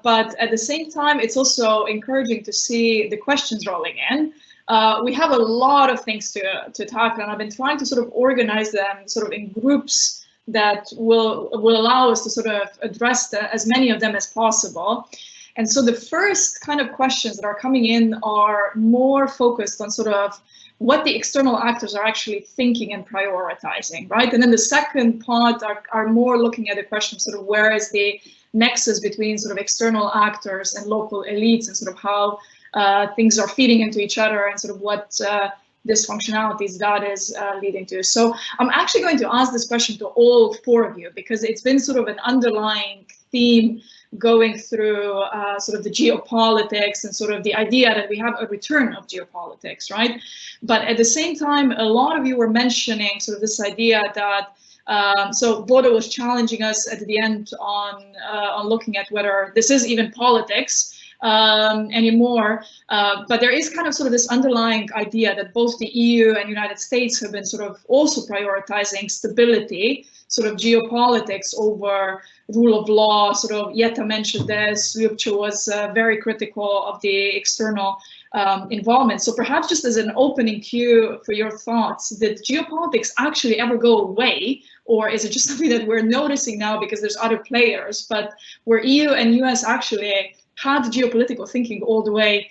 but at the same time, it's also encouraging to see the questions rolling in. We have a lot of things to tackle, and I've been trying to sort of organize them sort of in groups that will allow us to sort of address as many of them as possible. And so the first kind of questions that are coming in are more focused on sort of what the external actors are actually thinking and prioritizing, right? And then the second part are more looking at the question of sort of where is the nexus between sort of external actors and local elites, and sort of how things are feeding into each other, and sort of what dysfunctionalities that is leading to. So I'm actually going to ask this question to all four of you, because it's been sort of an underlying theme going through sort of the geopolitics and sort of the idea that we have a return of geopolitics, right? But at the same time, a lot of you were mentioning sort of this idea that so Bodo was challenging us at the end on looking at whether this is even politics anymore, but there is kind of sort of this underlying idea that both the EU and United States have been sort of also prioritizing stability, sort of geopolitics over rule of law. Sort of Jeta mentioned this, Ljupcho was very critical of the external involvement. So perhaps just as an opening cue for your thoughts, did geopolitics actually ever go away, or is it just something that we're noticing now because there's other players, but where EU and US actually had geopolitical thinking all the way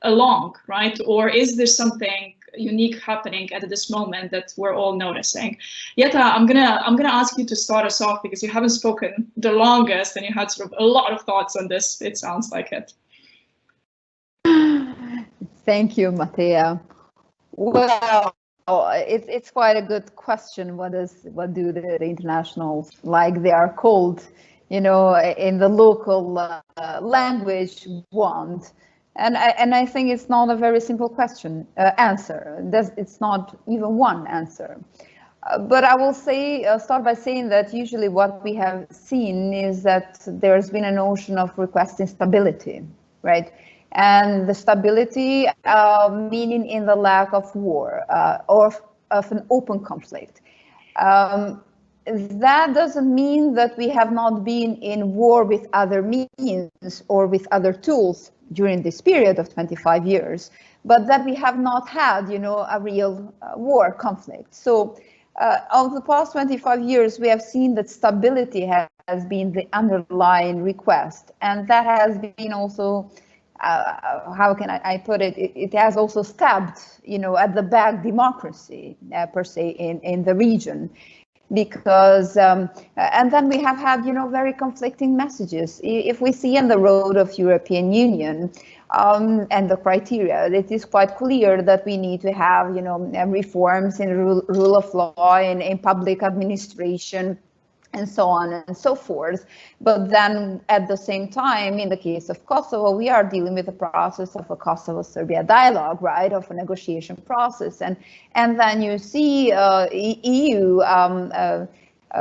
along, right? Or is there something unique happening at this moment that we're all noticing? Jeta, I'm gonna ask you to start us off, because you haven't spoken the longest and you had sort of a lot of thoughts on this. It sounds like it. Thank you, Mateja. Well, it's quite a good question. What do the internationals, like they are called, you know, in the local language, want? And I think it's not a very simple answer. It's not even one answer. But I will say, start by saying that usually what we have seen is that there's been a notion of requesting stability, right? And the stability meaning in the lack of war or of an open conflict. That doesn't mean that we have not been in war with other means or with other tools during this period of 25 years, but that we have not had, you know, a real war conflict. So over the past 25 years, we have seen that stability has been the underlying request, and that has been also, how can I put it? It has also stabbed, you know, at the back democracy per se in the region. Because and then we have had, you know, very conflicting messages. If we see in the road of European Union and the criteria, it is quite clear that we need to have, you know, reforms in rule of law, in public administration, and so on and so forth. But then at the same time, in the case of Kosovo, we are dealing with the process of a Kosovo-Serbia dialogue, right, of a negotiation process. And then you see EU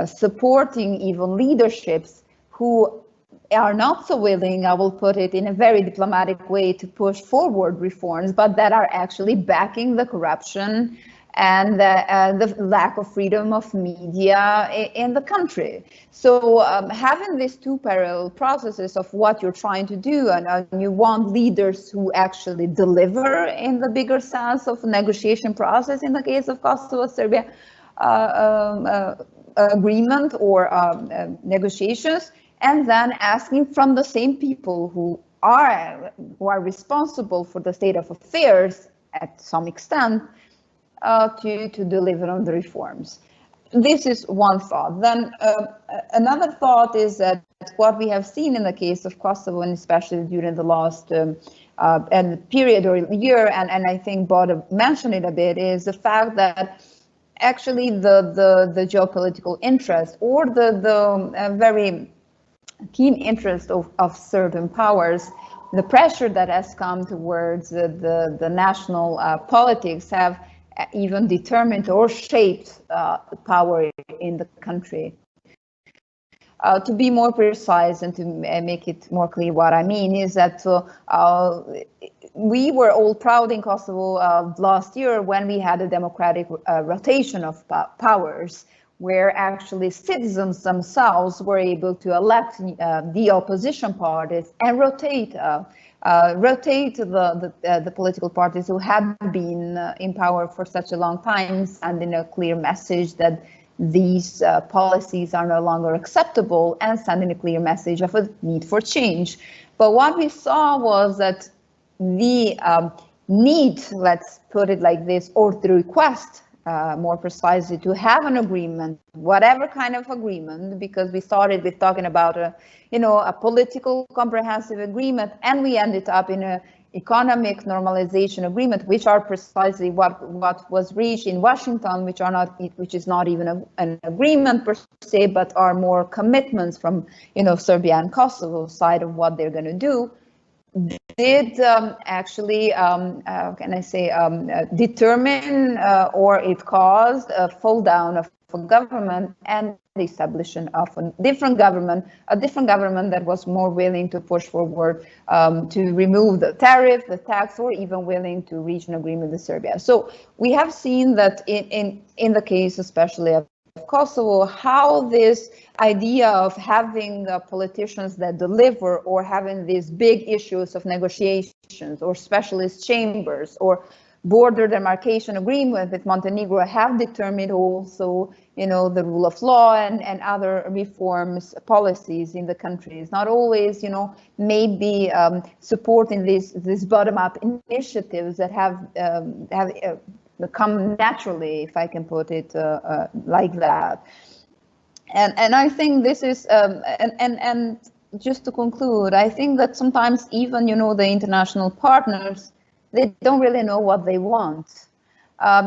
supporting even leaderships who are not so willing, I will put it in a very diplomatic way, to push forward reforms, but that are actually backing the corruption and the lack of freedom of media in the country. So having these two parallel processes of what you're trying to do, and you want leaders who actually deliver in the bigger sense of negotiation process in the case of Kosovo-Serbia agreement or negotiations, and then asking from the same people who are responsible for the state of affairs at some extent, to deliver on the reforms. This is one thought. Then another thought is that what we have seen in the case of Kosovo, and especially during the last period or year, and I think Bodo mentioned it a bit, is the fact that actually the geopolitical interest or the very keen interest of certain powers, the pressure that has come towards the national politics have even determined or shaped power in the country. To be more precise and to make it more clear what I mean is that we were all proud in Kosovo last year when we had a democratic rotation of powers, where actually citizens themselves were able to elect the opposition parties and rotate the political parties who had been in power for such a long time, sending a clear message that these policies are no longer acceptable and sending a clear message of a need for change. But what we saw was that the need, let's put it like this, or the request, more precisely, to have an agreement, whatever kind of agreement, because we started with talking about a political comprehensive agreement, and we ended up in a economic normalization agreement, which are precisely what was reached in Washington, which is not even an agreement per se, but are more commitments from Serbia and Kosovo side of what they're going to do, did actually, can I say, determine or it caused a fall down of a government and the establishment of a different government that was more willing to push forward to remove the tariff, the tax, or even willing to reach an agreement with Serbia. So we have seen that in the case, especially of Kosovo, how this idea of having politicians that deliver, or having these big issues of negotiations or specialist chambers or border demarcation agreement with Montenegro have determined also, the rule of law and other reforms policies in the countries. Not always, maybe supporting these bottom-up initiatives that have come naturally, if I can put it like that. And I think this is, and just to conclude, I think that sometimes even, the international partners, they don't really know what they want,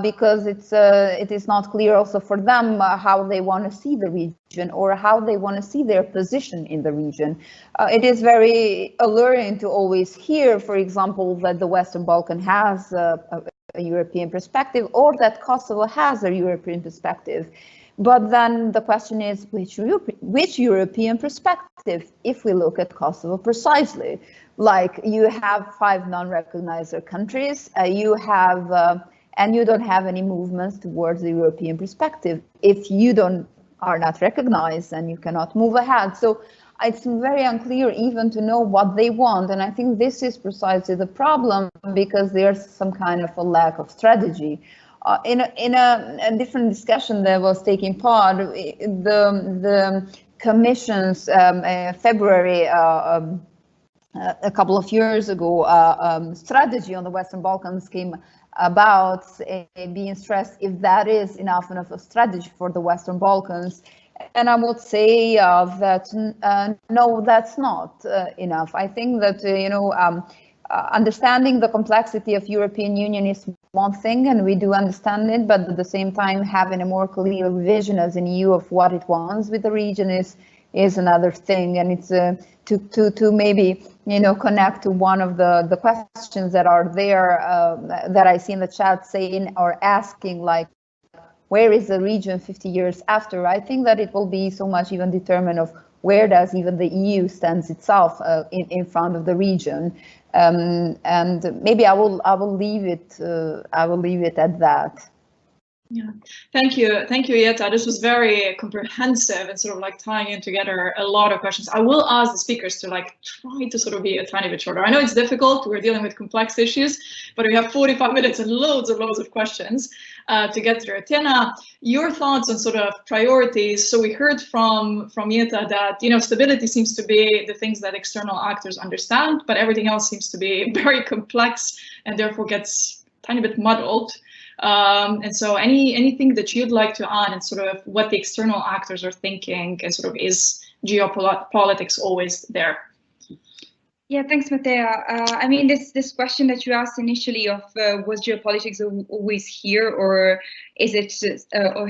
because it is not clear also for them how they want to see the region or how they want to see their position in the region. It is very alluring to always hear, for example, that the Western Balkan has a European perspective, or that Kosovo has a European perspective. But then the question is, which European perspective, if we look at Kosovo precisely? Like, you have 5 non-recognized countries, you have, and you don't have any movements towards the European perspective. If you are not recognized, then you cannot move ahead. So it's very unclear even to know what they want. And I think this is precisely the problem, because there's some kind of a lack of strategy. In a different discussion that was taking part, the Commission's February, a couple of years ago, strategy on the Western Balkans came about, being stressed if that is enough of a strategy for the Western Balkans. And I would say that no, that's not enough. I think that understanding the complexity of European Union is one thing, and we do understand it, but at the same time having a more clear vision as an EU of what it wants with the region is another thing. And it's to maybe connect to one of the questions that are there that I see in the chat saying or asking, like, where is the region 50 years after? I think that it will be so much even determined of where does even the EU stands itself in front of the region. And maybe I will leave it at that. Yeah, thank you, Jeta. This was very comprehensive and sort of like tying in together a lot of questions. I will ask the speakers to try to sort of be a tiny bit shorter. I know it's difficult, we're dealing with complex issues, but we have 45 minutes and loads of questions to get through. Tena, your thoughts on sort of priorities. So we heard from Jeta that stability seems to be the things that external actors understand, but everything else seems to be very complex and therefore gets a tiny bit muddled. And so anything that you'd like to add and sort of what the external actors are thinking, and sort of is geopolitics always there? Yeah, thanks, Mateja. I mean, this question that you asked initially of was geopolitics always here, or is it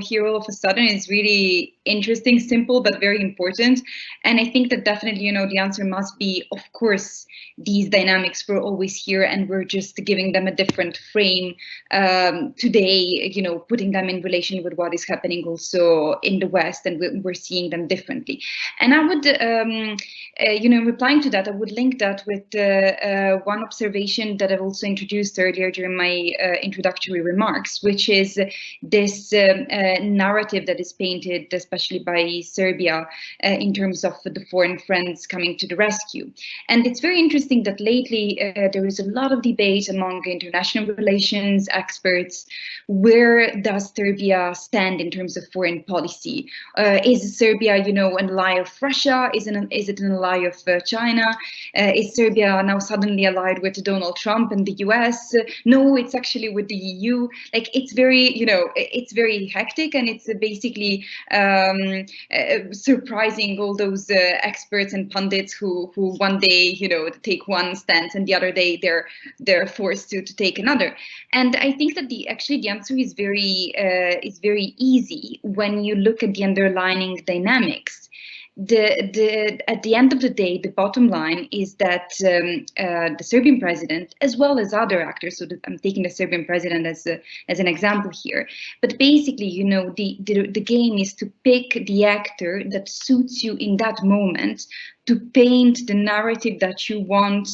here all of a sudden, is really interesting, simple, but very important. And I think that definitely, you know, the answer must be, of course, these dynamics were always here, and we're just giving them a different frame today, you know, putting them in relation with what is happening also in the West, and we're seeing them differently. And I would, you know, replying to that, I would link that with one observation that I've also introduced earlier during my introductory remarks, which is this narrative that is painted, especially by Serbia, in terms of the foreign friends coming to the rescue. And it's very interesting that lately there is a lot of debate among international relations experts. Where does Serbia stand in terms of foreign policy? Is Serbia, you know, an ally of Russia? Is it an ally of China? Is Serbia now suddenly allied with Donald Trump and the US? No, it's actually with the EU. Like, it's very, you know, it's very hectic, and it's basically surprising all those experts and pundits who one day, you know, take one stance and the other day they're forced to take another. And I think that the answer is very easy when you look at the underlying dynamics. At the end of the day, the bottom line is that the Serbian president, as well as other actors, so I'm taking the Serbian president as an example here, but basically, you know, the game is to pick the actor that suits you in that moment, to paint the narrative that you want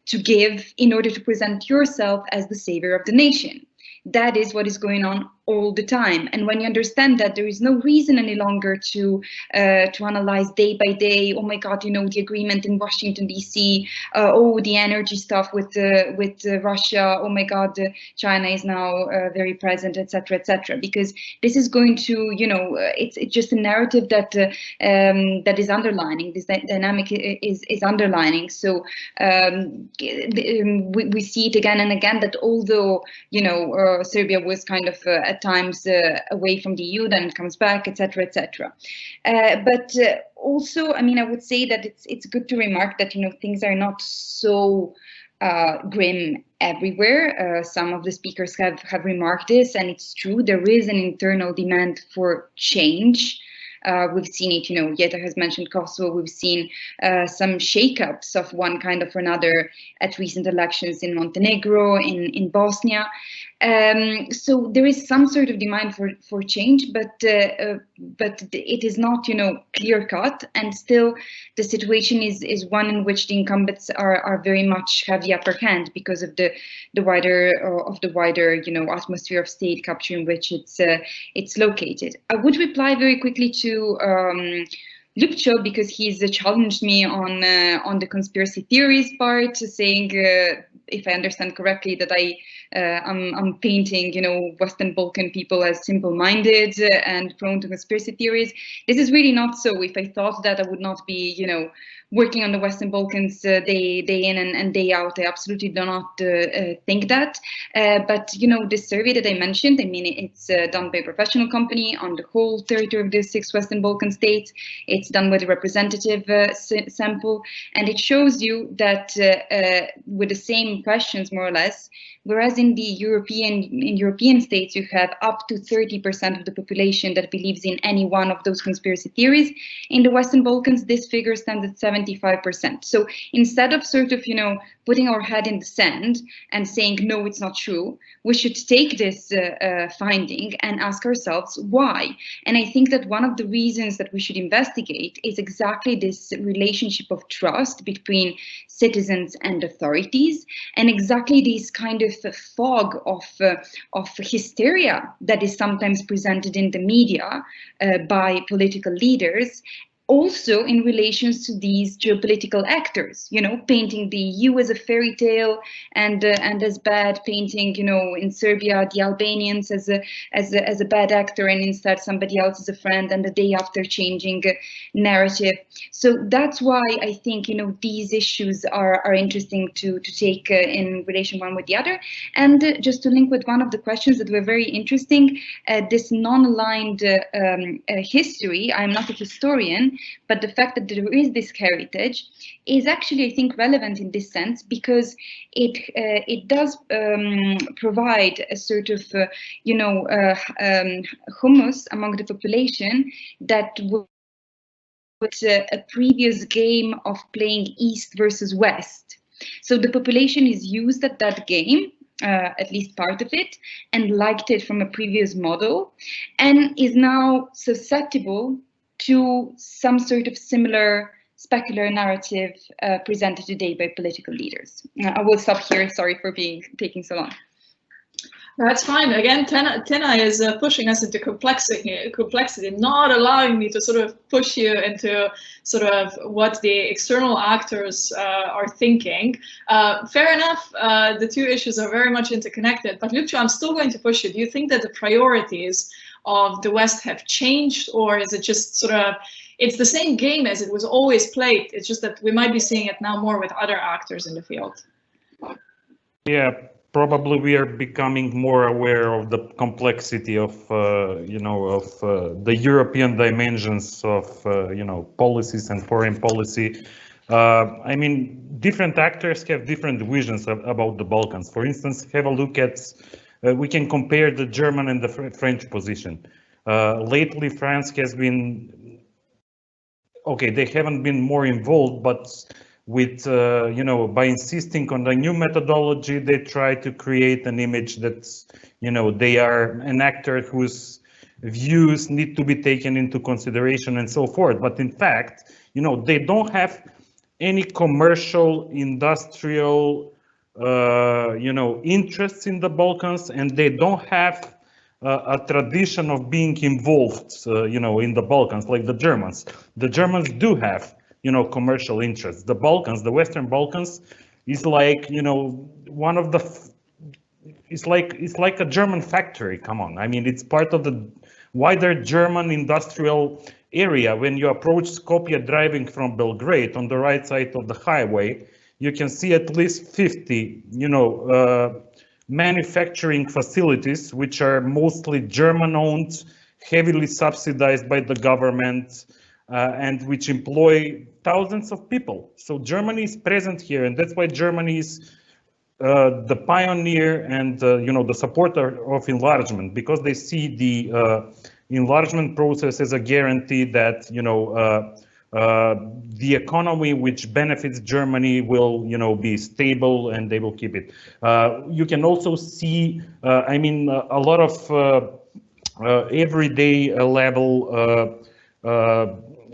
to give in order to present yourself as the savior of the nation. That is what is going on all the time. And when you understand that, there is no reason any longer to analyze day by day. Oh my God, you know, the agreement in Washington D.C. Oh, the energy stuff with Russia. Oh my God, China is now very present, etc., etc. Because this is going to, you know, it's just a narrative that that is underlining. This dynamic is underlining. So we see it again and again that although, you know, Serbia was kind of at times away from the EU, then it comes back, etc., etc. But also, I mean, I would say that it's good to remark that, you know, things are not so grim everywhere. Some of the speakers have remarked this, and it's true. There is an internal demand for change. We've seen it, you know, Jeta has mentioned Kosovo. We've seen some shakeups of one kind or another at recent elections in Montenegro, in Bosnia. So there is some sort of demand for change, but it is not, you know, clear cut, and still the situation is one in which the incumbents are very much have the upper hand because of the wider you know, atmosphere of state capture in which it's located. I would reply very quickly to Ljupcho, because he's challenged me on the conspiracy theories part, saying, if I understand correctly, that I'm painting, you know, Western Balkan people as simple-minded and prone to conspiracy theories. This is really not so. If I thought that, I would not be, you know, working on the Western Balkans day in and day out. I absolutely do not think that. But, you know, this survey that I mentioned, I mean, it's done by a professional company on the whole territory of the 6 Western Balkan states. It's done with a representative sample, and it shows you that with the same questions, more or less, whereas in the European states, you have up to 30% of the population that believes in any one of those conspiracy theories. In the Western Balkans, this figure stands at 75%. So instead of sort of, you know, putting our head in the sand and saying, no, it's not true, we should take this finding and ask ourselves why. And I think that one of the reasons that we should investigate is exactly this relationship of trust between citizens and authorities, and exactly this kind of fog of hysteria that is sometimes presented in the media by political leaders, also in relations to these geopolitical actors, you know, painting the EU as a fairy tale and as bad, painting, you know, in Serbia the Albanians as a bad actor, and instead somebody else is a friend, and the day after changing narrative. So that's why I think, you know, these issues are interesting to take in relation one with the other. And just to link with one of the questions that were very interesting, this non-aligned history. I'm not a historian, but the fact that there is this heritage is actually, I think, relevant in this sense, because it does provide a sort of humus among the population that was a previous game of playing East versus West. So the population is used at that game, at least part of it, and liked it from a previous model, and is now susceptible to some sort of similar specular narrative presented today by political leaders. I will stop here. Sorry for taking so long. That's fine. Again, Tena is pushing us into complexity, not allowing me to sort of push you into sort of what the external actors are thinking. Fair enough, the two issues are very much interconnected, but Ljupcho, I'm still going to push you. Do you think that the priorities of the West have changed, or is it just sort of, it's the same game as it was always played, it's just that we might be seeing it now more with other actors in the field? Yeah. Probably we are becoming more aware of the complexity of, the European dimensions of, policies and foreign policy. I mean, different actors have different visions about the Balkans. For instance, have a look at, we can compare the German and the French position. Lately, France has been, okay, they haven't been more involved, but with, by insisting on the new methodology, they try to create an image that, they are an actor whose views need to be taken into consideration and so forth. But in fact, they don't have any commercial, industrial, interests in the Balkans, and they don't have a tradition of being involved, in the Balkans like the Germans. The Germans do have commercial interests. The Balkans, the Western Balkans, is like, one of the, it's like a German factory. Come on, I mean, it's part of the wider German industrial area. When you approach Skopje driving from Belgrade on the right side of the highway, you can see at least 50, manufacturing facilities, which are mostly German-owned, heavily subsidized by the government, and which employ thousands of people. So Germany is present here, and that's why Germany is the pioneer and the supporter of enlargement, because they see the enlargement process as a guarantee that the economy which benefits Germany will be stable, and they will keep it. You can also see, I mean, a lot of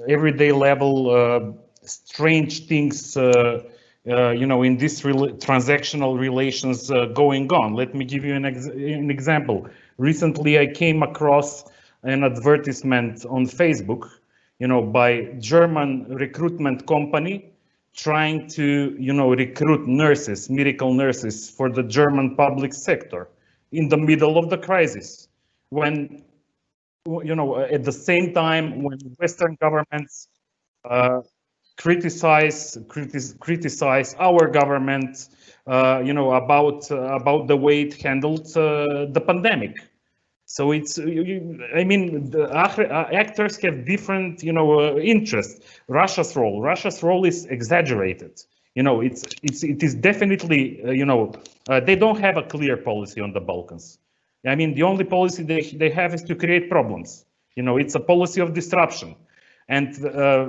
everyday level strange things, in this transactional relations going on. Let me give you an example. Recently, I came across an advertisement on Facebook, by German recruitment company trying to, recruit nurses, medical nurses for the German public sector in the middle of the crisis, when at the same time, when Western governments criticize our government, about the way it handled the pandemic. So it's, I mean, the actors have different, interests. Russia's role is exaggerated. It is definitely, they don't have a clear policy on the Balkans. I mean, the only policy they have is to create problems. It's a policy of disruption. And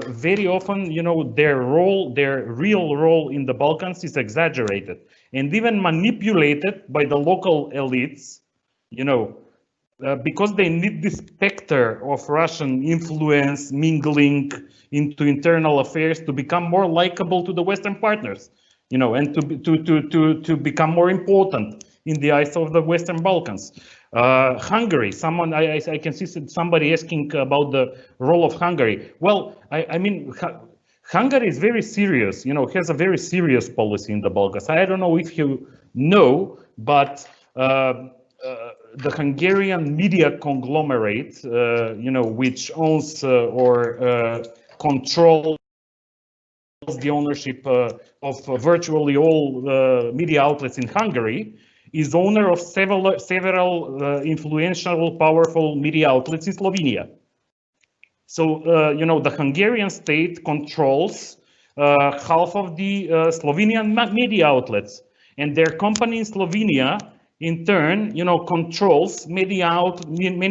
very often, their real role in the Balkans is exaggerated and even manipulated by the local elites, because they need this specter of Russian influence mingling into internal affairs to become more likable to the Western partners, and to become more important in the eyes of the Western Balkans. Hungary, I can see somebody asking about the role of Hungary. Well, I mean, Hungary is very serious, has a very serious policy in the Balkans. I don't know if you know, but the Hungarian media conglomerate, which owns or controls the ownership of virtually all media outlets in Hungary, is owner of several influential, powerful media outlets in Slovenia. So, you know, the Hungarian state controls half of the Slovenian media outlets, and their company in Slovenia, in turn, you know, controls many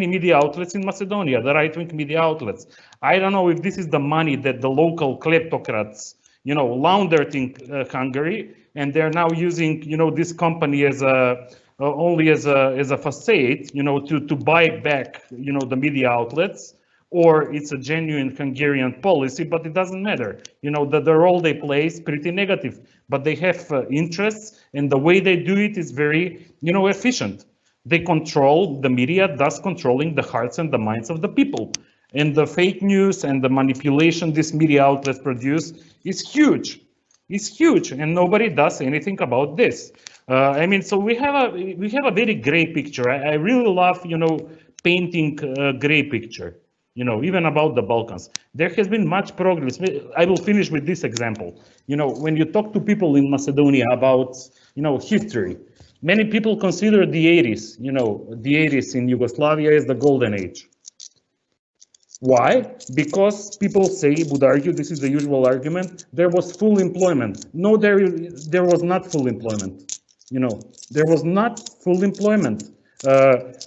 media outlets in Macedonia, the right-wing media outlets. I don't know if this is the money that the local kleptocrats, you know, laundered in Hungary, and they're now using, you know, this company as a only as a facade, you know, to buy back, you know, the media outlets, or it's a genuine Hungarian policy, but it doesn't matter. You know, the role they play is pretty negative, but they have interests, and the way they do it is very, you know, efficient. They control the media, thus controlling the hearts and the minds of the people. And the fake news and the manipulation these media outlets produce is huge. It's huge, and nobody does anything about this. I mean, so we have a very gray picture. I really love, you know, painting a gray picture, you know, even about the Balkans. There has been much progress. I will finish with this example. You know, when you talk to people in Macedonia about, you know, history, many people consider the 80s, you know, the 80s in Yugoslavia as the golden age. Why? Because people would argue, this is the usual argument, there was full employment. No, there was not full employment. You know, there was not full employment.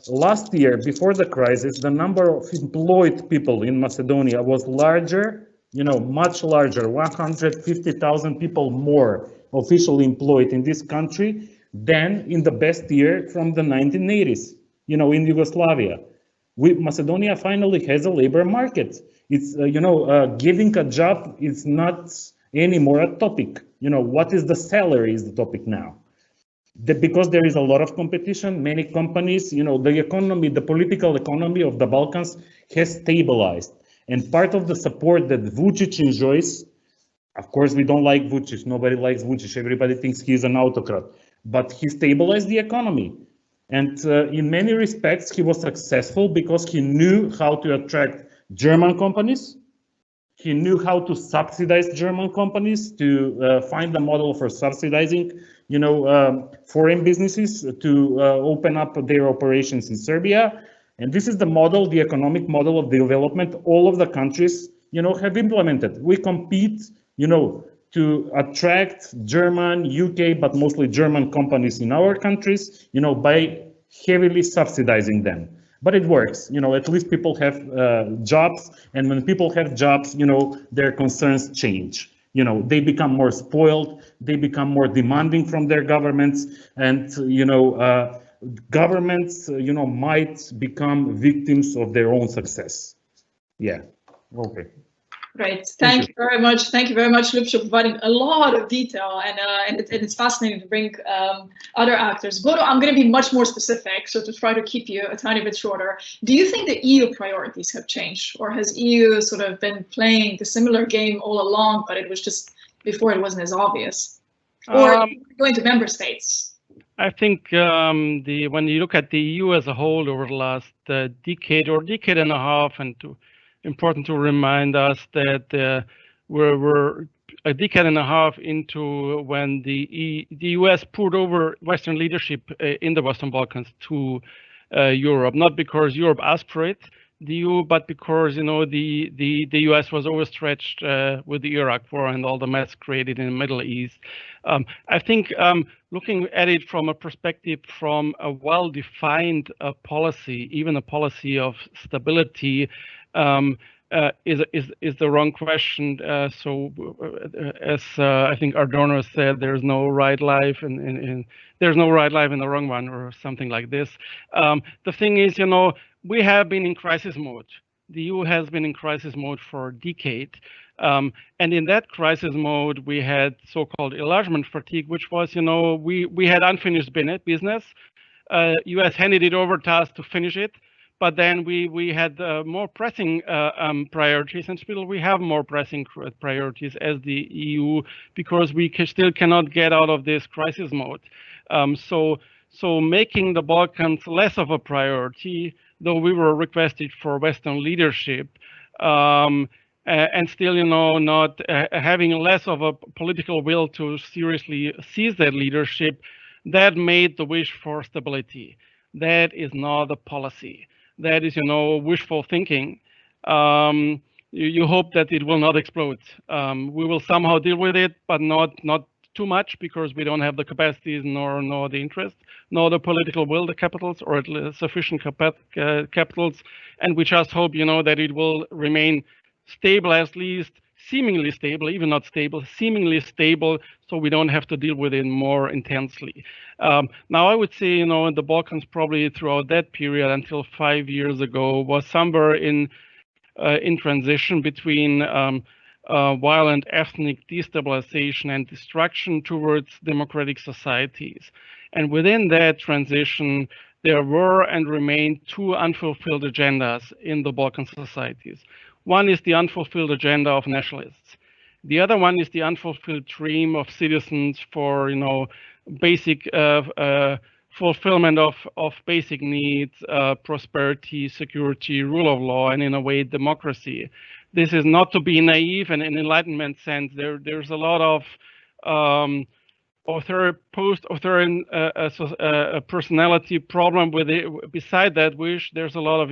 Last year, before the crisis, the number of employed people in Macedonia was larger, you know, much larger, 150,000 people more officially employed in this country than in the best year from the 1980s, you know, in Yugoslavia. Macedonia finally has a labor market. It's, you know, giving a job is not anymore a topic. You know, what is the salary is the topic now. Because there is a lot of competition, many companies, you know, the economy, the political economy of the Balkans has stabilized. And part of the support that Vučić enjoys, of course, we don't like Vučić, nobody likes Vučić, everybody thinks he's an autocrat, but he stabilized the economy. And in many respects, he was successful because he knew how to attract German companies. He knew how to subsidize German companies, to find a model for subsidizing, you know, foreign businesses to open up their operations in Serbia. And this is the model, the economic model of development all of the countries, you know, have implemented. We compete, you know, to attract German, UK, but mostly German companies in our countries, you know, by heavily subsidizing them. But it works, you know, at least people have jobs, and when people have jobs, you know, their concerns change. You know, they become more spoiled, they become more demanding from their governments, and, you know, governments, you know, might become victims of their own success. Yeah, okay. Great, thank you very much. Thank you very much, Ljupcho, for providing a lot of detail, and it's fascinating to bring other actors. Bodo, I'm going to be much more specific, so to try to keep you a tiny bit shorter. Do you think the EU priorities have changed, or has EU sort of been playing the similar game all along, but it was just before it wasn't as obvious? Or going to member states? I think when you look at the EU as a whole over the last decade or decade and a half, and important to remind us that we're a decade and a half into when the US poured over Western leadership in the Western Balkans to Europe, not because Europe asked for it, the EU, but because, you know, the US was overstretched with the Iraq War and all the mess created in the Middle East. I think looking at it from a perspective from a well-defined policy, even a policy of stability, is the wrong question. So as I think Adorno said, there's no right life and there's no right life in the wrong one, or something like this. The thing is, you know, we have been in crisis mode. The EU has been in crisis mode for a decade. And in that crisis mode, we had so-called enlargement fatigue, which was, you know, we had unfinished business. US handed it over to us to finish it. But then we had more pressing priorities, and still we have more pressing priorities as the EU, because we still cannot get out of this crisis mode. So making the Balkans less of a priority, though we were requested for Western leadership, and still, you know, not having less of a political will to seriously seize that leadership, that made the wish for stability. That is not a policy. That is, you know, wishful thinking. you hope that it will not explode. We will somehow deal with it, but not too much, because we don't have the capacities, nor the interest, nor the political will, the capitals, or at least sufficient capitals. And we just hope, that it will remain stable, at least seemingly stable, even not stable, seemingly stable, so we don't have to deal with it more intensely. Now, I would say, in the Balkans, probably throughout that period until 5 years ago, was somewhere in transition between violent ethnic destabilization and destruction towards democratic societies. And within that transition, there were and remain two unfulfilled agendas in the Balkan societies. One is the unfulfilled agenda of nationalists. The other one is the unfulfilled dream of citizens for, basic fulfillment of basic needs, prosperity, security, rule of law, and in a way, democracy. This is not to be naive, and in Enlightenment sense, there's a lot of post-authoritarian personality problem with it. Beside that wish, there's a lot of,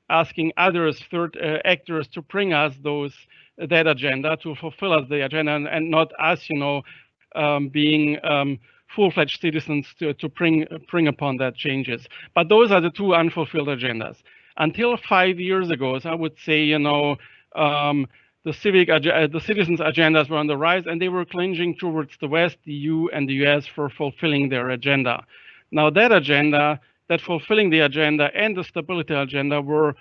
asking others, third actors, to bring us that agenda, to fulfill us the agenda, and not us, being full-fledged citizens to bring upon that changes. But those are the two unfulfilled agendas. Until 5 years ago, so I would say, the citizens' agendas were on the rise, and they were clinging towards the West, the EU, and the US for fulfilling their agenda. Now, that agenda, that fulfilling the agenda and the stability agenda, were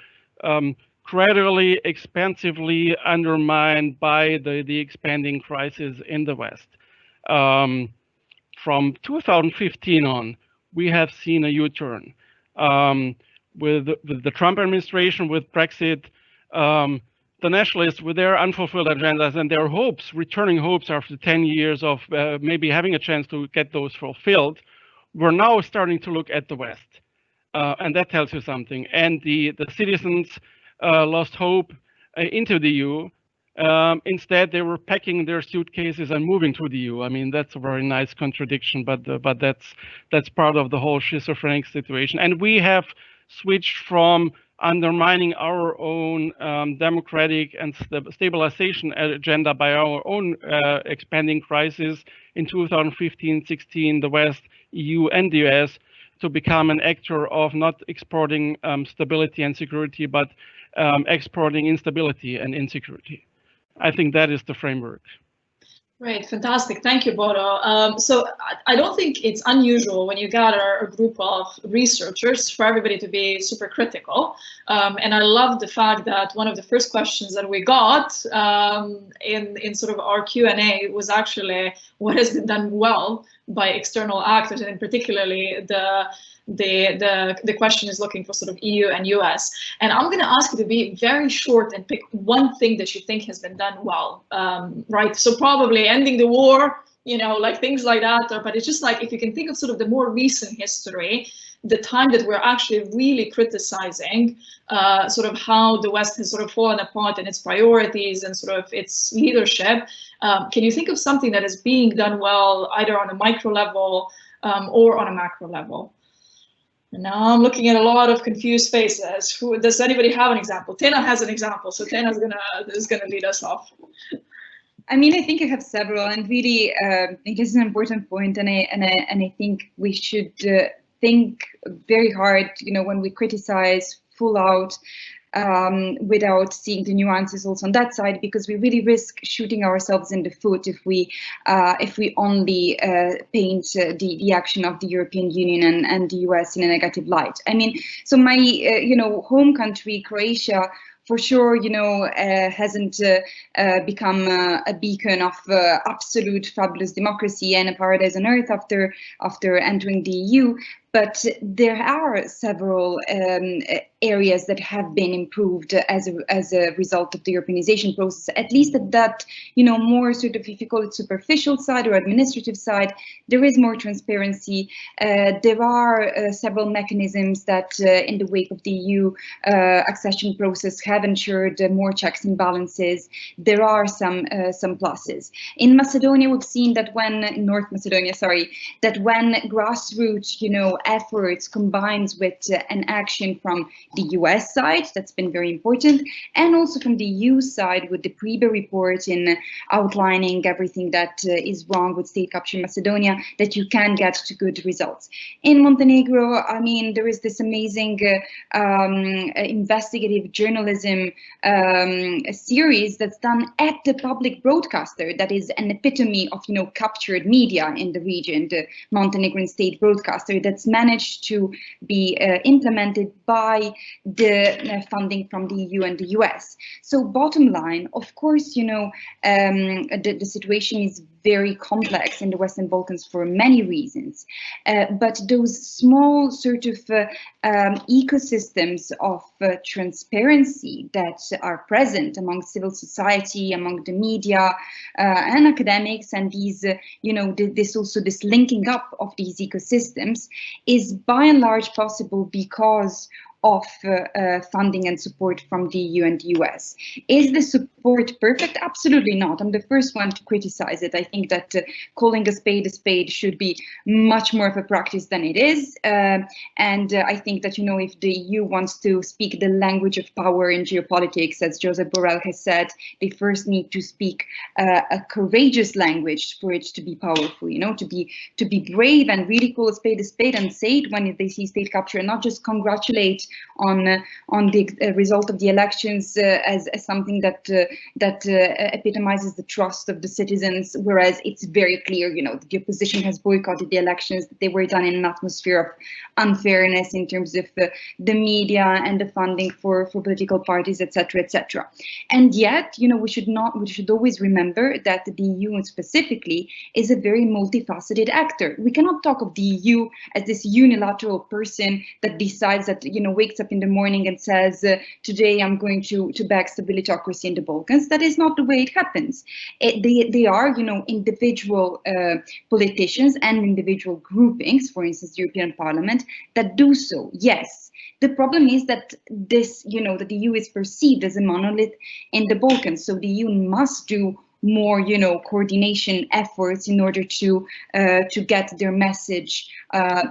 gradually, expansively undermined by the expanding crisis in the West. From 2015 on, we have seen a U-turn. With the Trump administration, with Brexit, the nationalists, with their unfulfilled agendas and their hopes, returning hopes after 10 years of maybe having a chance to get those fulfilled, we're now starting to look at the West. And that tells you something. And the citizens lost hope into the EU. Instead, they were packing their suitcases and moving to the EU. I mean, that's a very nice contradiction, but that's part of the whole schizophrenic situation. And we have switched from undermining our own democratic and stabilization agenda by our own expanding crisis in 2015-16, the West, EU, and the US, to become an actor of not exporting stability and security, but exporting instability and insecurity. I think that is the framework. Great, fantastic. Thank you, Bodo. So I don't think it's unusual when you gather a group of researchers for everybody to be super critical. And I love the fact that one of the first questions that we got in sort of our Q&A was actually what has been done well by external actors, and particularly the question is looking for sort of EU and US. And I'm going to ask you to be very short and pick one thing that you think has been done well, right? So probably ending the war, like things like that, but it's just like, if you can think of sort of the more recent history, the time that we're actually really criticizing sort of how the West has sort of fallen apart in its priorities and sort of its leadership. Can you think of something that is being done well, either on a micro level or on a macro level? And now I'm looking at a lot of confused faces. Does anybody have an example? Tena has an example, so Tena is gonna lead us off. I mean, I think I have several, and really, I think it's an important point, and I think we should think very hard, when we criticize full out, without seeing the nuances also on that side, because we really risk shooting ourselves in the foot if we only paint the action of the European Union and the US in a negative light. I mean, so my home country, Croatia, for sure, hasn't become a beacon of absolute fabulous democracy and a paradise on earth after entering the EU. But there are several areas that have been improved as a result of the Europeanization process, at least at that, more sort of, if you call it superficial side or administrative side, there is more transparency. There are several mechanisms that in the wake of the EU accession process have ensured more checks and balances. There are some pluses. In Macedonia, we've seen that when, in North Macedonia, sorry, that when grassroots, efforts combined with an action from the US side. That's been very important, and also from the EU side with the Priebe report in outlining everything that is wrong with state capture in Macedonia, that you can get to good results. In Montenegro, I mean, there is this amazing investigative journalism series that's done at the public broadcaster that is an epitome of, you know, captured media in the region, the Montenegrin state broadcaster, that's managed to be implemented by the funding from the EU and the US. So bottom line, of course, you know, the situation is very complex in the Western Balkans for many reasons, but those small sort of ecosystems of transparency that are present among civil society, among the media and academics, and these, you know, this linking up of these ecosystems is by and large possible because of funding and support from the EU and the US. Is the support perfect? Absolutely not. I'm the first one to criticize it. I think that calling a spade should be much more of a practice than it is. And I think that, you know, if the EU wants to speak the language of power in geopolitics, as Josep Borrell has said, they first need to speak a courageous language for it to be powerful, you know, to be brave and really call a spade and say it when they see state capture, and not just congratulate on the result of the elections as something that epitomizes the trust of the citizens, whereas it's very clear, you know, the opposition has boycotted the elections, that they were done in an atmosphere of unfairness in terms of the media and the funding for political parties, etc., etc. And yet, you know, we should always remember that the EU specifically is a very multifaceted actor. We cannot talk of the EU as this unilateral person that decides that, you know, wakes up in the morning and says, today I'm going to back stabilitocracy in the Balkans. That is not the way it happens. They are, you know, individual politicians and individual groupings, for instance, the European Parliament, that do so, yes. The problem is that this, you know, that the EU is perceived as a monolith in the Balkans. So the EU must do more, you know, coordination efforts in order to get their message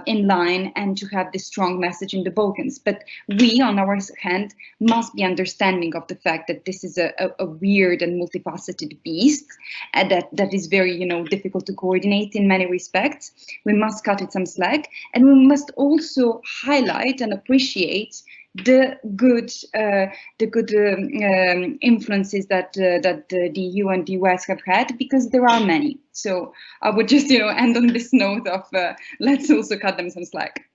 in line and to have this strong message in the Balkans. But we, on our hand, must be understanding of the fact that this is a weird and multifaceted beast that is very, you know, difficult to coordinate in many respects. We must cut it some slack, and we must also highlight and appreciate the good influences that the EU and the US have had, because there are many. So I would just, you know, end on this note of let's also cut them some slack.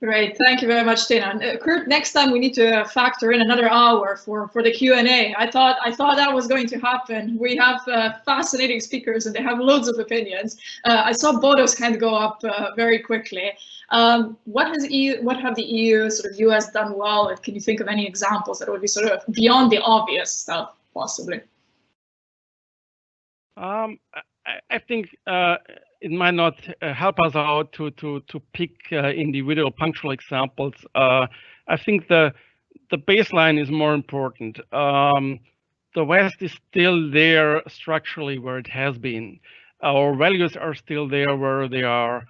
Great, thank you very much, Tena. Kurt, next time we need to factor in another hour for the Q&A. I thought that was going to happen. We have fascinating speakers and they have loads of opinions. I saw Bodo's hand go up very quickly. What have the EU, sort of US, done well? And can you think of any examples that would be sort of beyond the obvious stuff, possibly? I think it might not help us out to pick individual punctual examples. I think the baseline is more important. The West is still there structurally where it has been. Our values are still there where they are.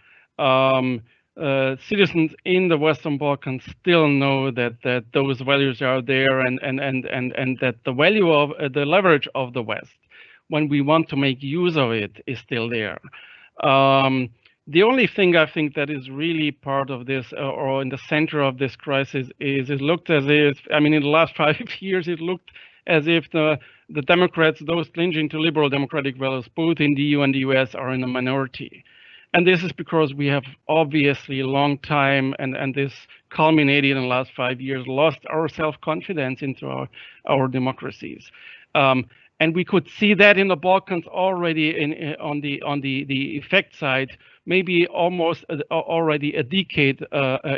Citizens in the Western Balkans still know that those values are there, and that the value of the leverage of the West, when we want to make use of it, is still there. The only thing I think that is really part of this, or in the center of this crisis, is it looked as if, I mean, in the last 5 years, it looked as if the Democrats, those clinging to liberal democratic values, both in the EU and the US, are in a minority. And this is because we have obviously a long time, and this culminated in the last 5 years, lost our self-confidence into our democracies. And we could see that in the Balkans already on the effect side, maybe almost already a decade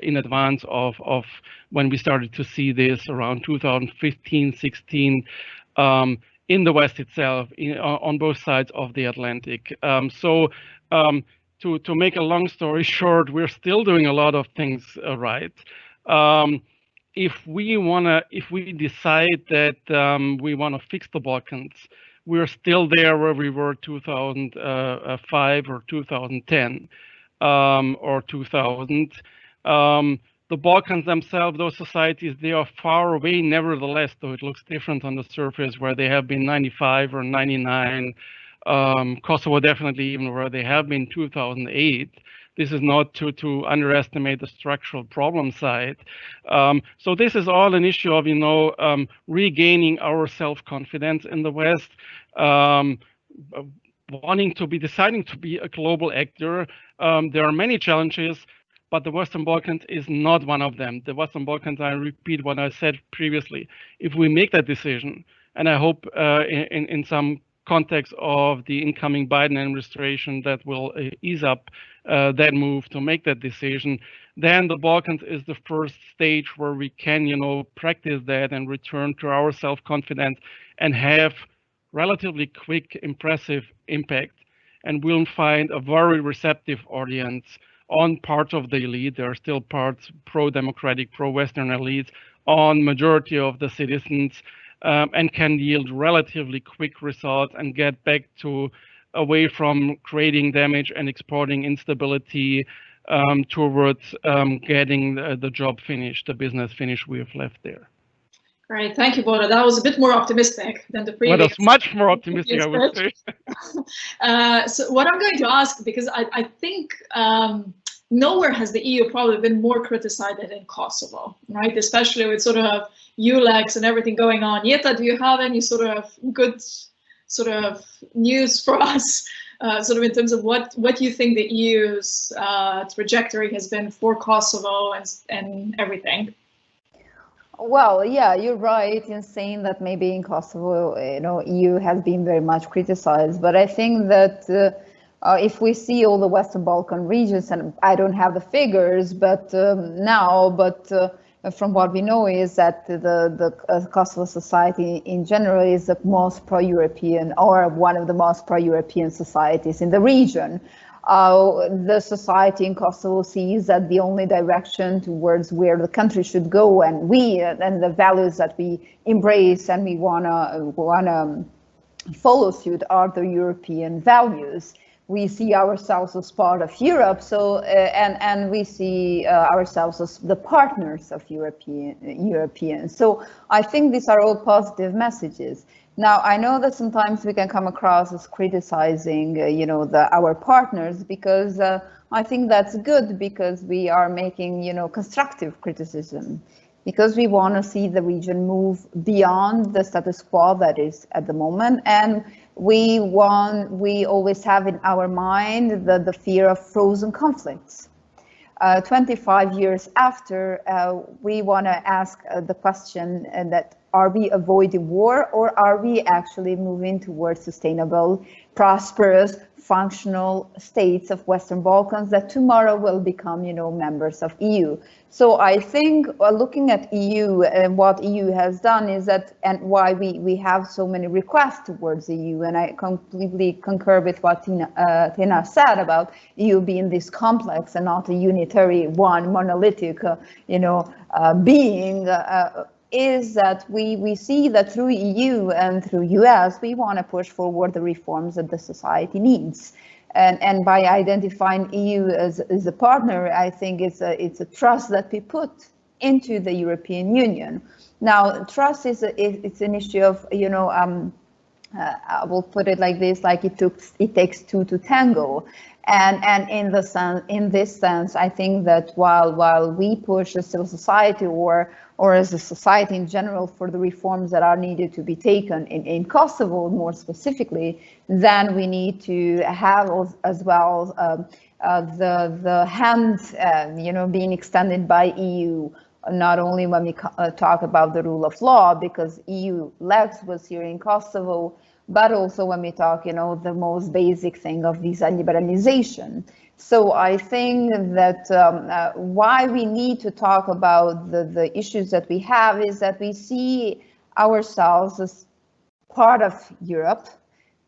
in advance of when we started to see this around 2015, 16, in the West itself, on both sides of the Atlantic. To make a long story short, we're still doing a lot of things right. If we decide that we want to fix the Balkans, we're still there where we were 2005 or 2010. or 2000. The Balkans themselves, those societies, they are far away nevertheless, though it looks different on the surface, where they have been 95 or 99. Kosovo definitely even where they have been 2008. This is not to underestimate the structural problem side. So this is all an issue of, regaining our self-confidence in the West, deciding to be a global actor. There are many challenges, but the Western Balkans is not one of them. The Western Balkans, I repeat what I said previously, if we make that decision, and I hope in some context of the incoming Biden administration that will ease up that move to make that decision, then the Balkans is the first stage where we can, practice that and return to our self-confidence and have relatively quick, impressive impact. And we'll find a very receptive audience on parts of the elite. There are still parts pro-democratic, pro-Western elites on majority of the citizens, and can yield relatively quick results and get back to away from creating damage and exporting instability towards getting the job finished, the business finished we have left there. Great, thank you, Bodo. That was a bit more optimistic than the previous. Well, that's much more optimistic, I would say. So what I'm going to ask, because I think nowhere has the EU probably been more criticized than in Kosovo, right? Especially with sort of ULEX and everything going on. Jeta, do you have any sort of good sort of news for us, sort of in terms of what you think the EU's trajectory has been for Kosovo and everything? Well, yeah, you're right in saying that maybe in Kosovo, EU has been very much criticized. But I think that if we see all the Western Balkan regions, and I don't have the figures, but from what we know is that the Kosovo society in general is the most pro-European, or one of the most pro-European societies in the region. The society in Kosovo sees that the only direction towards where the country should go, and the values that we embrace and we wanna follow suit are the European values. We see ourselves as part of Europe, so and we see ourselves as the partners of Europeans. So I think these are all positive messages. Now, I know that sometimes we can come across as criticizing, our partners, because I think that's good, because we are making, constructive criticism, because we want to see the region move beyond the status quo that is at the moment, and we always have in our mind the fear of frozen conflicts. 25 years after, we want to ask the question that, are we avoiding war, or are we actually moving towards sustainable, prosperous, functional states of Western Balkans that tomorrow will become, members of EU? So I think looking at EU and what EU has done is that, and why we have so many requests towards EU, and I completely concur with what Tena said about EU being this complex and not a unitary one monolithic, being. Is that we see that through EU and through US, we want to push forward the reforms that the society needs. And by identifying EU as a partner, I think it's a trust that we put into the European Union. Now, trust it's an issue of, I will put it like this, like it takes two to tango. And in this sense, I think that while we push as civil society or as a society in general for the reforms that are needed to be taken in Kosovo more specifically, then we need to have as well the hand being extended by EU, not only when we talk about the rule of law, because EU Lex was here in Kosovo, but also when we talk, the most basic thing of visa liberalization. So I think that why we need to talk about the issues that we have is that we see ourselves as part of Europe,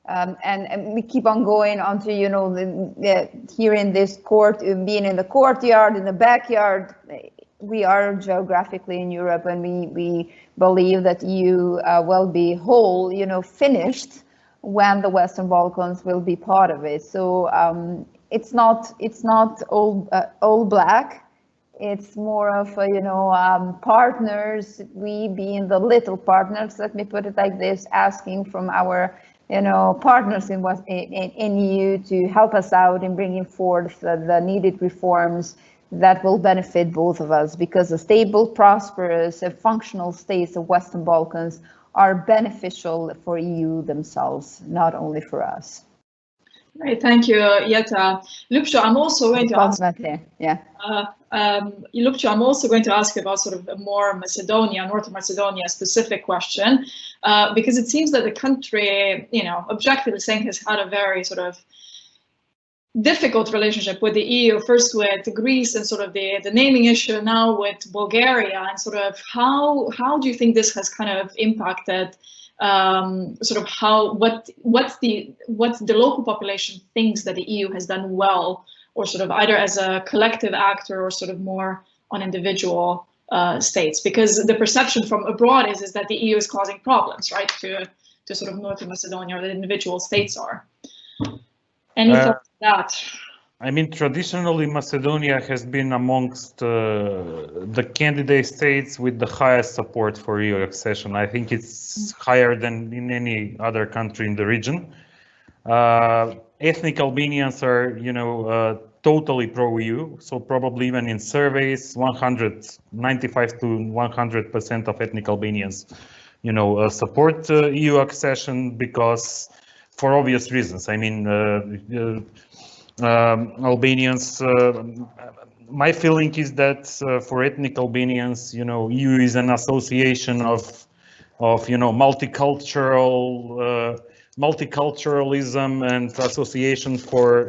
and we keep on going onto, here in this court, being in the courtyard, in the backyard. We are geographically in Europe, and we believe that EU will be whole, finished when the Western Balkans will be part of it. So it's not all black. It's more of partners. We being the little partners, let me put it like this, asking from our partners in EU to help us out in bringing forth the needed reforms that will benefit both of us, because the stable, prosperous, and functional states of Western Balkans are beneficial for EU themselves, not only for us. Great, thank you, Jeta. Ljupcho, I'm also going to ask. Yeah. Ljupcho, I'm also going to ask about sort of a more North Macedonia specific question, because it seems that the country, objectively saying, has had a very sort of difficult relationship with the EU, first with Greece and sort of the naming issue, now with Bulgaria, and sort of how do you think this has kind of impacted sort of what the local population thinks that the EU has done well, or sort of either as a collective actor or sort of more on individual states, because the perception from abroad is that the EU is causing problems, right, to sort of North Macedonia, or the individual states are. Any thoughts on that? I mean, traditionally, Macedonia has been amongst the candidate states with the highest support for EU accession. I think it's higher than in any other country in the region. Ethnic Albanians are, totally pro-EU. So probably even in surveys, 95 to 100% of ethnic Albanians, support EU accession, because for obvious reasons. I mean, Albanians, my feeling is that for ethnic Albanians, EU is an association of multiculturalism and association for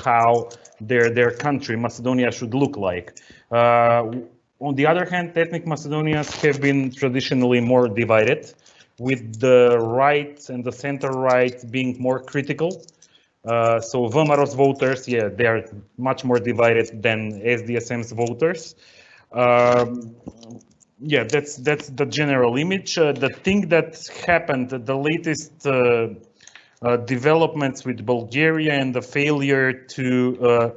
how their country Macedonia should look like. On the other hand, ethnic Macedonians have been traditionally more divided, with the right and the center right being more critical. So VMRO's voters, they are much more divided than SDSM's voters. That's the general image. The thing that happened, the latest developments with Bulgaria and the failure to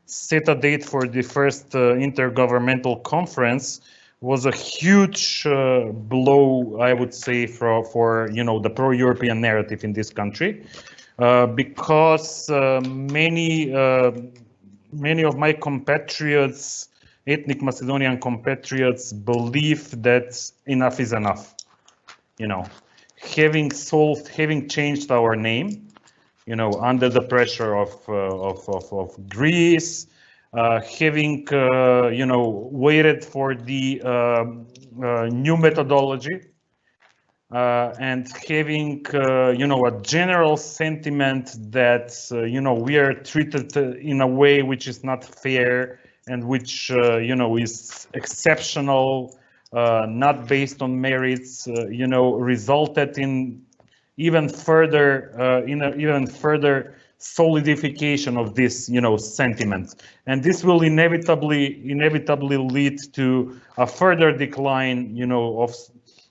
set a date for the first intergovernmental conference was a huge blow, I would say, for the pro-European narrative in this country, because many of my compatriots, ethnic Macedonian compatriots, believe that enough is enough. Having changed our name, under the pressure of Greece. Having waited for the new methodology, and having a general sentiment that we are treated in a way which is not fair, and which is exceptional, not based on merits, resulted in even further solidification of this, sentiment, and this will inevitably lead to a further decline,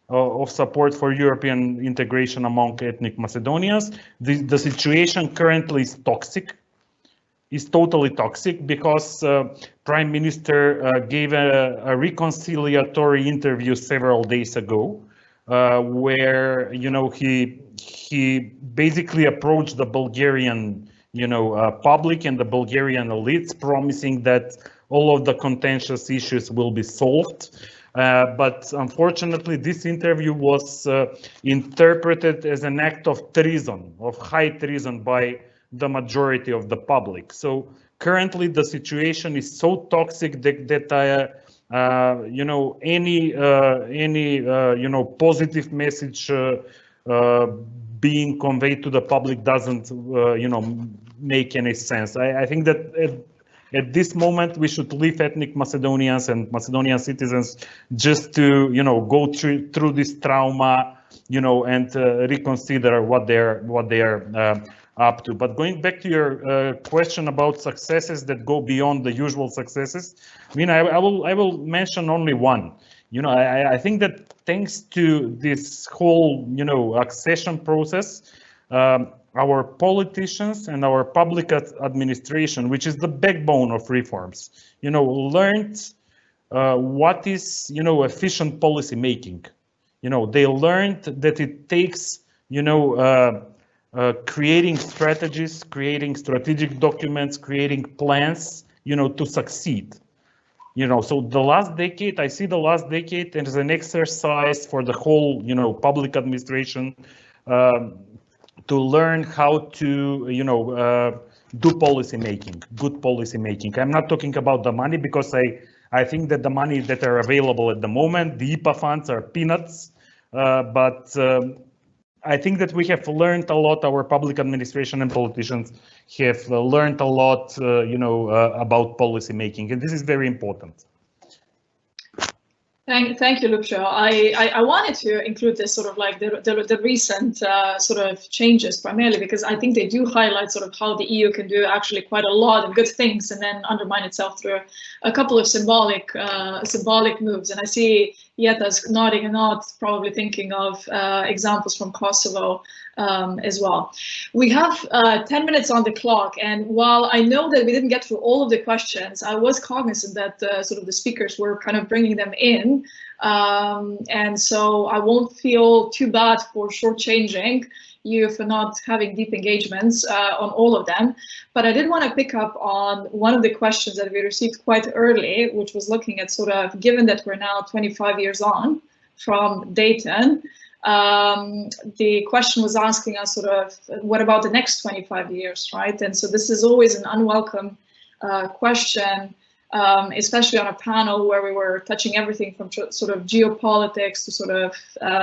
of support for European integration among ethnic Macedonians. The situation currently is toxic, totally toxic, because Prime Minister gave a reconciliatory interview several days ago, where he basically approached the Bulgarian public and the Bulgarian elites, promising that all of the contentious issues will be solved. But unfortunately, this interview was interpreted as an act of treason, of high treason, by the majority of the public. So currently the situation is so toxic that any positive message being conveyed to the public doesn't make any sense. I think that at this moment we should leave ethnic Macedonians and Macedonian citizens just to go through this trauma, and reconsider what they're up to. But going back to your question about successes that go beyond the usual successes, I mean, I will mention only one. I think that thanks to this whole accession process, our politicians and our public administration, which is the backbone of reforms, learned what is, efficient policy making. They learned that it takes, creating strategies, creating strategic documents, creating plans, to succeed. So the last decade, I see the last decade as an exercise for the whole, public administration to learn how to, do policy making, good policy making. I'm not talking about the money, because I think that the money that are available at the moment, the IPA funds, are peanuts. But I think that we have learned a lot. Our public administration and politicians have learned a lot, about policy making, and this is very important. Thank you, Ljupcho. I wanted to include this sort of like the recent sort of changes primarily because I think they do highlight sort of how the EU can do actually quite a lot of good things and then undermine itself through a couple of symbolic moves. And I see Jeta's nodding and not probably thinking of examples from Kosovo as well. We have 10 minutes on the clock, and while I know that we didn't get through all of the questions, I was cognizant that sort of the speakers were kind of bringing them in, and so I won't feel too bad for shortchanging you for not having deep engagements on all of them. But I did want to pick up on one of the questions that we received quite early, which was looking at sort of, given that we're now 25 years on from Dayton, the question was asking us sort of, what about the next 25 years, right? And so this is always an unwelcome question, especially on a panel where we were touching everything from sort of geopolitics to sort of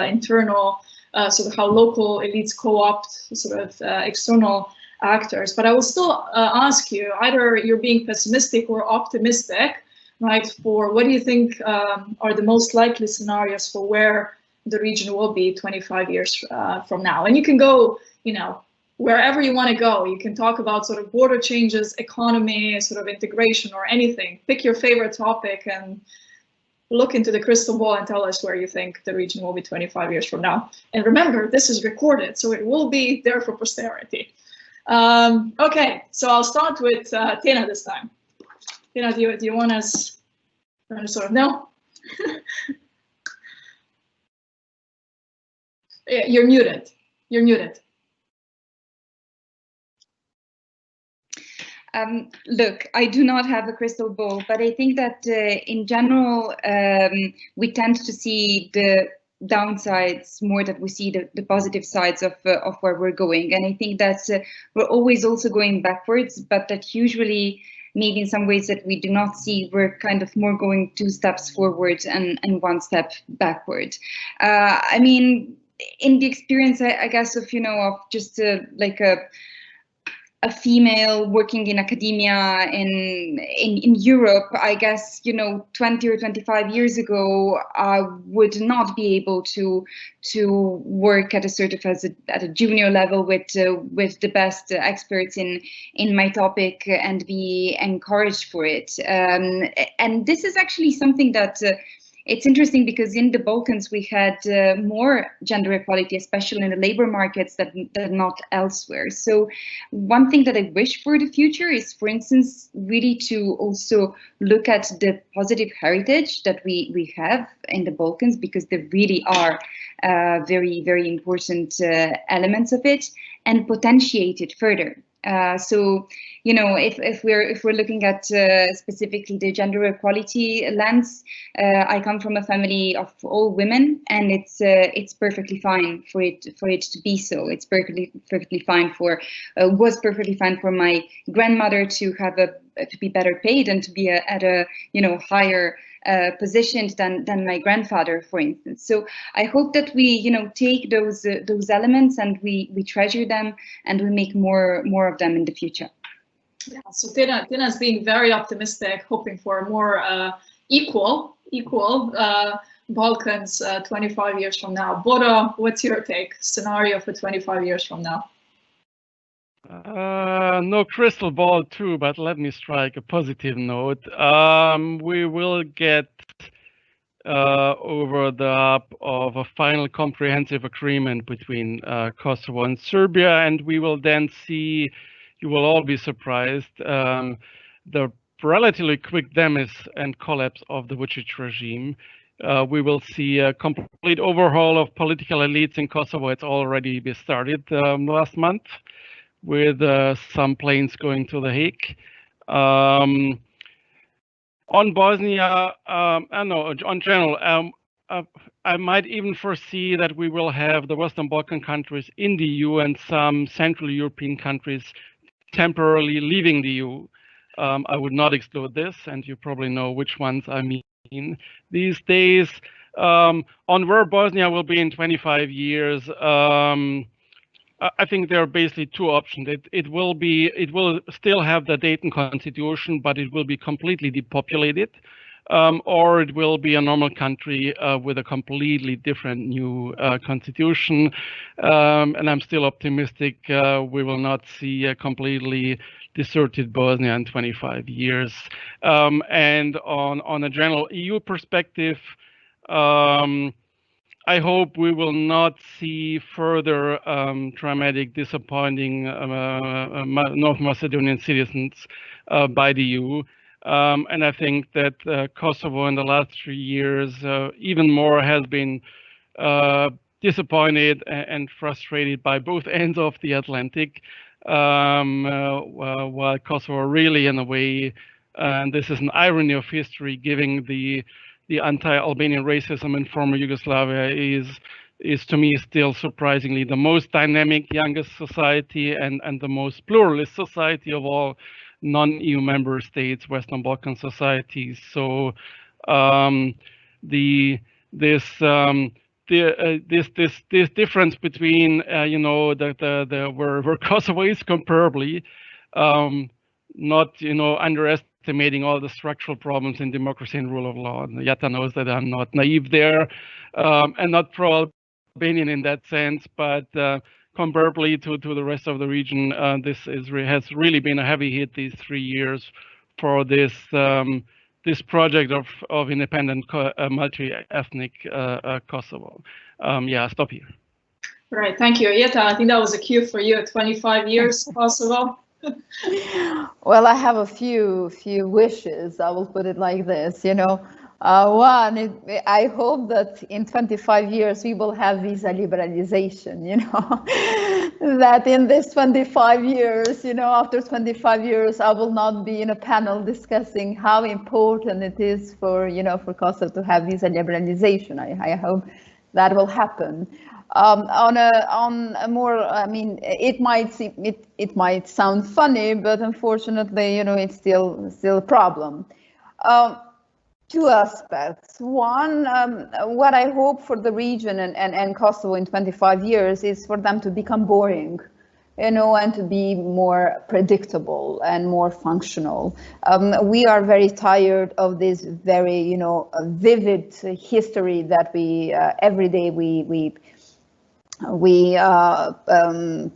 internal, sort of how local elites co-opt sort of external actors. But I will still ask you, either you're being pessimistic or optimistic, right, for what do you think are the most likely scenarios for where the region will be 25 years from now? And you can go, wherever you want to go. You can talk about sort of border changes, economy, sort of integration, or anything. Pick your favorite topic and look into the crystal ball and tell us where you think the region will be 25 years from now. And remember, this is recorded, so it will be there for posterity. Okay, so I'll start with Tena this time. Tena, do you want us to sort of know? You're muted. You're muted. Look, I do not have a crystal ball, but I think that in general, we tend to see the downsides more than we see the positive sides of where we're going. And I think that we're always also going backwards, but that usually maybe in some ways that we do not see, we're kind of more going 2 steps forward and 1 step backward. I mean, in the experience, I guess, of just like a female working in academia in Europe, I guess 20 or 25 years ago, I would not be able to work at a sort of at a junior level with the best experts in my topic and be encouraged for it. And this is actually something that. It's interesting because in the Balkans we had more gender equality, especially in the labor markets, than not elsewhere. So one thing that I wish for the future is, for instance, really to also look at the positive heritage that we have in the Balkans, because there really are very, very important elements of it, and potentiate it further. So, if we're looking at specifically the gender equality lens, I come from a family of all women, and it's perfectly fine for it to be so. It's perfectly fine was perfectly fine for my grandmother to have to be better paid and to be at a higher positioned than my grandfather, for instance. So I hope that we take those elements and we treasure them and we make more of them in the future. Yeah, so Tena's being very optimistic, hoping for a more equal Balkans 25 years from now. Bodo, what's your take? Scenario for 25 years from now? No crystal ball too, but let me strike a positive note. We will get over the up of a final comprehensive agreement between Kosovo and Serbia, and we will then see, you will all be surprised, the relatively quick demise and collapse of the Vučić regime. We will see a complete overhaul of political elites in Kosovo. It's already been started last month with some planes going to The Hague. On Bosnia, on general, I might even foresee that we will have the Western Balkan countries in the EU and some Central European countries temporarily leaving the EU. I would not exclude this, and you probably know which ones I mean. These days, on where Bosnia will be in 25 years, I think there are basically two options. It will still have the Dayton Constitution, but it will be completely depopulated, or it will be a normal country with a completely different new constitution. And I'm still optimistic we will not see a completely deserted Bosnia in 25 years. And on a general EU perspective, I hope we will not see further dramatic, disappointing North Macedonian citizens by the EU. And I think that Kosovo in the last 3 years even more has been disappointed and frustrated by both ends of the Atlantic, while Kosovo really, in a way, and this is an irony of history, giving the anti-Albanian racism in former Yugoslavia is to me still surprisingly the most dynamic, youngest society and the most pluralist society of all non-EU member states, Western Balkan societies. So this difference between where Kosovo is comparably, not underestimating all the structural problems in democracy and rule of law. And Jeta knows that I'm not naive there, and not pro-Albanian in that sense, but comparably to the rest of the region, this has really been a heavy hit these 3 years for this project of independent multi-ethnic Kosovo. Yeah, I'll stop here. Right, thank you, Jeta. I think that was a cue for you. 25 years Kosovo. Well, I have a few wishes. I will put it like this, One, I hope that in 25 years we will have visa liberalization, that in this 25 years, after 25 years, I will not be in a panel discussing how important it is for Kosovo to have visa liberalization. I hope that will happen. On a more, it might sound funny, but unfortunately, it's still a problem. Two aspects. One, what I hope for the region and Kosovo in 25 years is for them to become boring, and to be more predictable and more functional. We are very tired of this very, vivid history that we every day we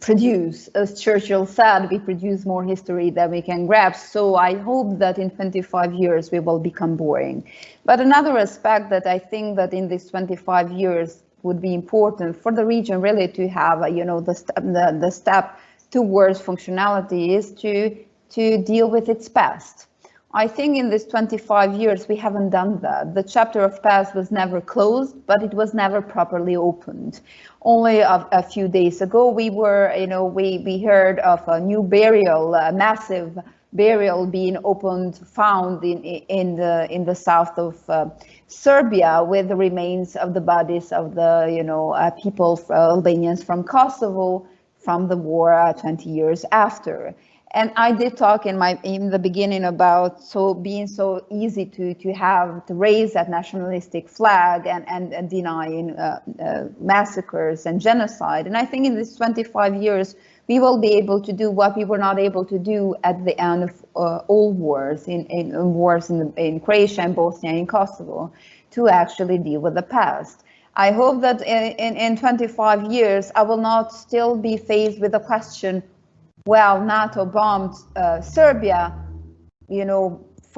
produce. As Churchill said, we produce more history than we can grasp. So I hope that in 25 years we will become boring. But another aspect that I think that in these 25 years would be important for the region really to have, the step towards functionality is to deal with its past. I think in this 25 years we haven't done that. The chapter of past was never closed, but it was never properly opened. Only a few days ago we were, we heard of a new burial, a massive burial being found in the south of Serbia, with the remains of the bodies of the people, Albanians from Kosovo, from the war 20 years after. And I did talk in the beginning about being so easy to raise that nationalistic flag and denying massacres and genocide. And I think in these 25 years, we will be able to do what we were not able to do at the end of all wars, in wars in Croatia and Bosnia and Kosovo, to actually deal with the past. I hope that in 25 years, I will not still be faced with the question, well, NATO bombed Serbia,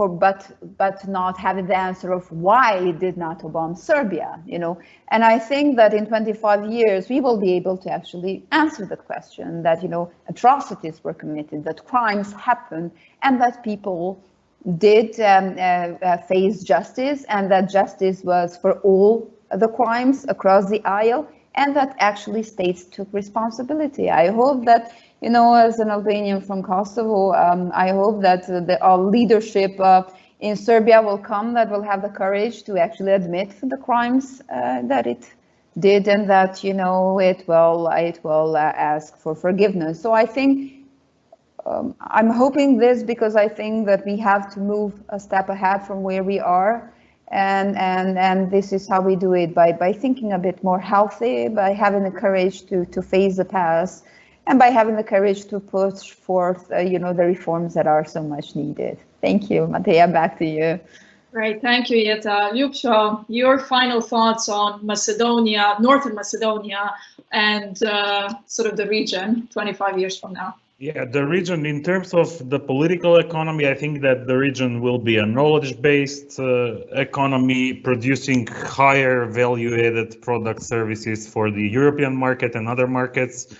but not having the answer of why did NATO bomb Serbia, you know. And I think that in 25 years we will be able to actually answer that question, that, you know, atrocities were committed, that crimes happened, and that people did face justice, and that justice was for all the crimes across the aisle, and that actually states took responsibility. I hope that, you know, as an Albanian from Kosovo, I hope that our leadership in Serbia will come, that will have the courage to actually admit the crimes that it did, and that, you know, it will ask for forgiveness. So I think I'm hoping this, because I think that we have to move a step ahead from where we are. And this is how we do it, by thinking a bit more healthy, by having the courage to face the past, and by having the courage to push forth, you know, the reforms that are so much needed. Thank you, Mateja, back to you. Great, thank you, Jeta. Ljupcho, your final thoughts on Macedonia, Northern Macedonia, and sort of the region 25 years from now. Yeah, the region, in terms of the political economy, I think that the region will be a knowledge-based economy, producing higher value-added product services for the European market and other markets.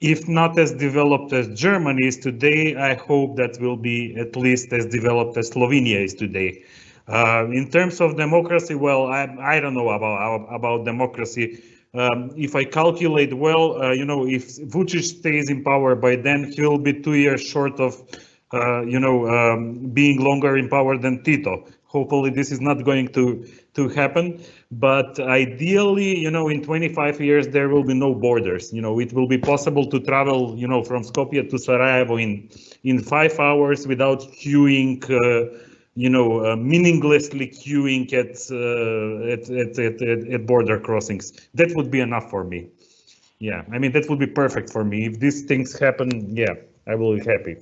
If not as developed as Germany is today, I hope that will be at least as developed as Slovenia is today. In terms of democracy, well, I don't know about democracy. If I calculate well, you know, if Vučić stays in power, by then he will be 2 years short of, you know, being longer in power than Tito. Hopefully this is not going to happen, but ideally, you know, in 25 years there will be no borders. You know, it will be possible to travel, you know, from Skopje to Sarajevo in 5 hours without queuing, you know, meaninglessly queuing at border crossings. That would be enough for me. Yeah, I mean, that would be perfect for me. If these things happen, yeah, I will be happy.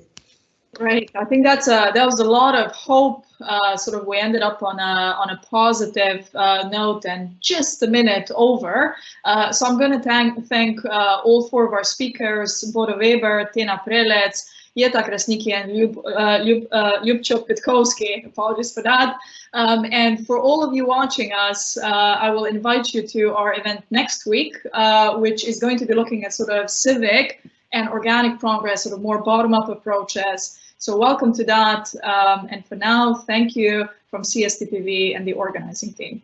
Great. I think that was a lot of hope. Sort of, we ended up on a positive note, and just a minute over. So I'm going to thank all 4 of our speakers: Bodo Weber, Tena Prelec, Jeta Krasniqi, and Ljupcho Petkovski. Apologies for that. And for all of you watching us, I will invite you to our event next week, which is going to be looking at sort of civic and organic progress, sort of more bottom-up approaches. So welcome to that. And for now, thank you from CSTPV and the organizing team.